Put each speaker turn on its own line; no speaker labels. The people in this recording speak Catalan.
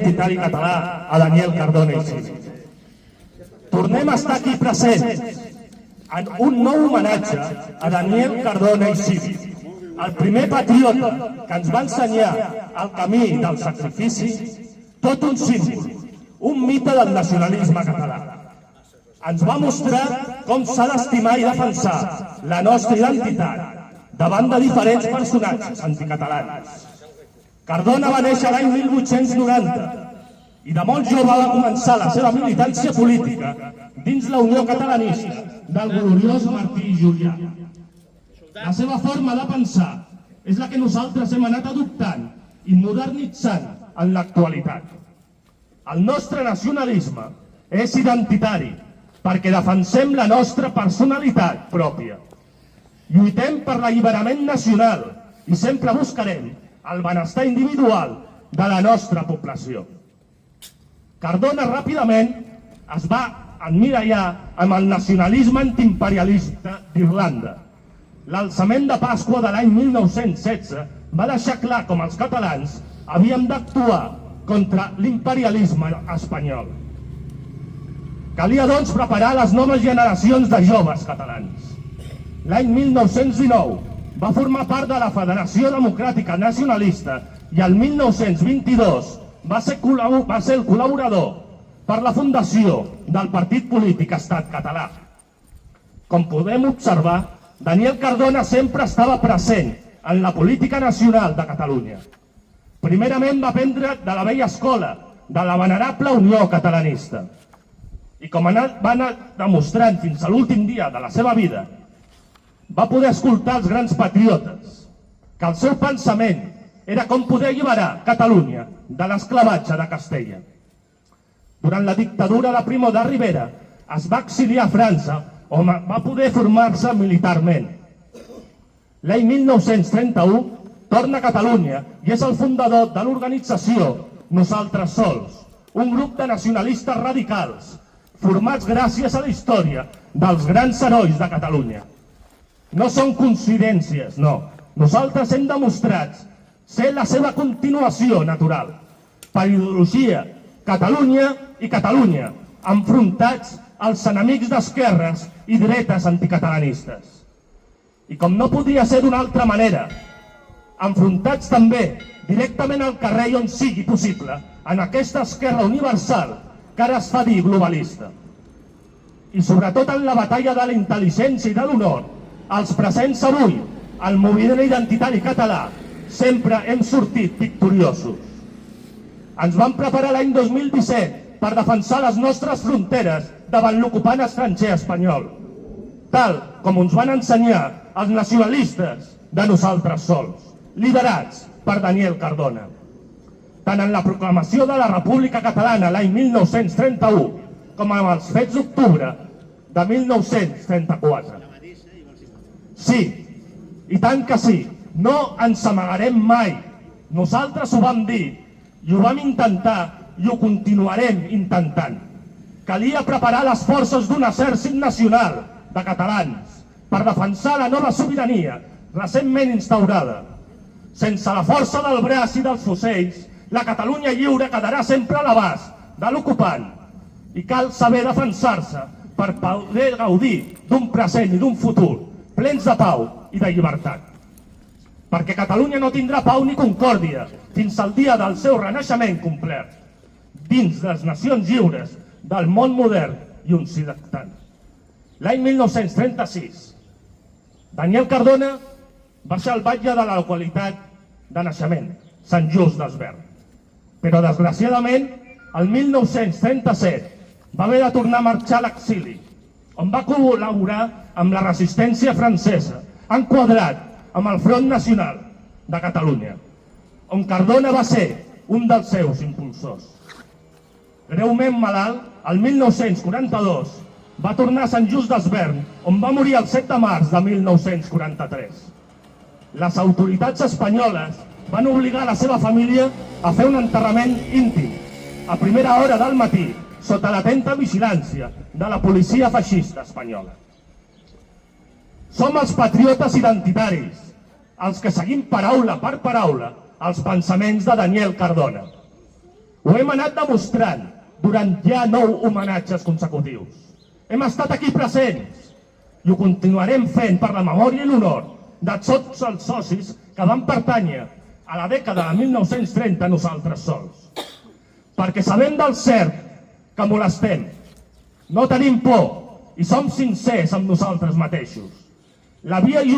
identitari català a Daniel Cardona i Civit. Tornem a estar aquí presents en un nou homenatge a Daniel Cardona i Civit, el primer patriota que ens va ensenyar el camí del sacrifici, tot un símbol, un mite del nacionalisme català. Ens va mostrar com s'ha d'estimar i defensar la nostra identitat davant de diferents personatges anticatalans. Cardona va néixer l'any 1890 i de molt jove va començar la seva militància política dins la Unió Catalanista del gloriós Martí Julià. La seva forma de pensar és la que nosaltres hem anat adoptant i modernitzant en l'actualitat. El nostre nacionalisme és identitari perquè defensem la nostra personalitat pròpia. Lluitem per l'alliberament nacional i sempre buscarem el benestar individual de la nostra població. Cardona ràpidament es va emmirallar amb el nacionalisme antiimperialista d'Irlanda. L'alçament de Pasqua de l'any 1916 va deixar clar com els catalans havíem d'actuar contra l'imperialisme espanyol. Calia, doncs, preparar les noves generacions de joves catalans. L'any 1919 va formar part de la Federació Democràtica Nacionalista i el 1922 va ser el col·laborador per la fundació del partit polític Estat Català. Com podem observar, Daniel Cardona sempre estava present en la política nacional de Catalunya. Primerament va aprendre de la vella escola, de la venerable Unió Catalanista. I com va anar demostrant fins a l'últim dia de la seva vida, va poder escoltar els grans patriotes, que el seu pensament era com poder alliberar Catalunya de l'esclavatge de Castella. Durant la dictadura de Primo de Rivera es va exiliar a França, on va poder formar-se militarment. L'any 1931 torna a Catalunya i és el fundador de l'organització Nosaltres Sols, un grup de nacionalistes radicals formats gràcies a la història dels grans herois de Catalunya. No són coincidències, no. Nosaltres hem demostrat ser la seva continuació natural. Per ideologia, Catalunya i Catalunya, enfrontats als enemics d'esquerres i dretes anticatalanistes. I com no podria ser d'una altra manera, enfrontats també directament al carrer i on sigui possible, en aquesta esquerra universal que ara es fa dir globalista. I sobretot en la batalla de la intel·ligència i de l'honor, els presents avui, al moviment identitari català, sempre hem sortit victoriosos. Ens vam preparar l'any 2017 per defensar les nostres fronteres davant l'ocupant estranger espanyol, tal com ens van ensenyar els nacionalistes de Nosaltres Sols, liderats per Daniel Cardona. Tant en la proclamació de la República Catalana l'any 1931 com amb els fets d'octubre de 1934. Sí, i tant que sí, no ens amagarem mai. Nosaltres ho vam dir i ho vam intentar i ho continuarem intentant. Calia preparar les forces d'un exèrcit nacional de catalans per defensar la nova sobirania recentment instaurada. Sense la força del braç i dels fusells, la Catalunya lliure quedarà sempre a l'abast de l'ocupant i cal saber defensar-se per poder gaudir d'un present i d'un futur plens de pau i de llibertat. Perquè Catalunya no tindrà pau ni concòrdia fins al dia del seu renaixement complet, dins les nacions lliures del món modern i occidental. L'any 1936, Daniel Cardona va ser el batlle de la localitat de naixement, Sant Just Desvern. Però, desgraciadament, el 1937 va haver de tornar a marxar a l'exili, on va col·laborar amb la resistència francesa, enquadrat amb el Front Nacional de Catalunya, on Cardona va ser un dels seus impulsors. Greument malalt, el 1942 va tornar a Sant Just Desvern, on va morir el 7 de març de 1943. Les autoritats espanyoles van obligar la seva família a fer un enterrament íntim, a primera hora del matí, sota l'atenta vigilància de la policia feixista espanyola. Som els patriotes identitaris, els que seguim paraula per paraula els pensaments de Daniel Cardona. Ho hem anat demostrant durant ja 9 homenatges consecutius. Hem estat aquí presents i ho continuarem fent per la memòria i l'honor de tots els socis que van pertànyer a la dècada de 1930 nosaltres sols. Perquè sabem del cert que molestem, no tenim por i som sincers amb nosaltres mateixos. La via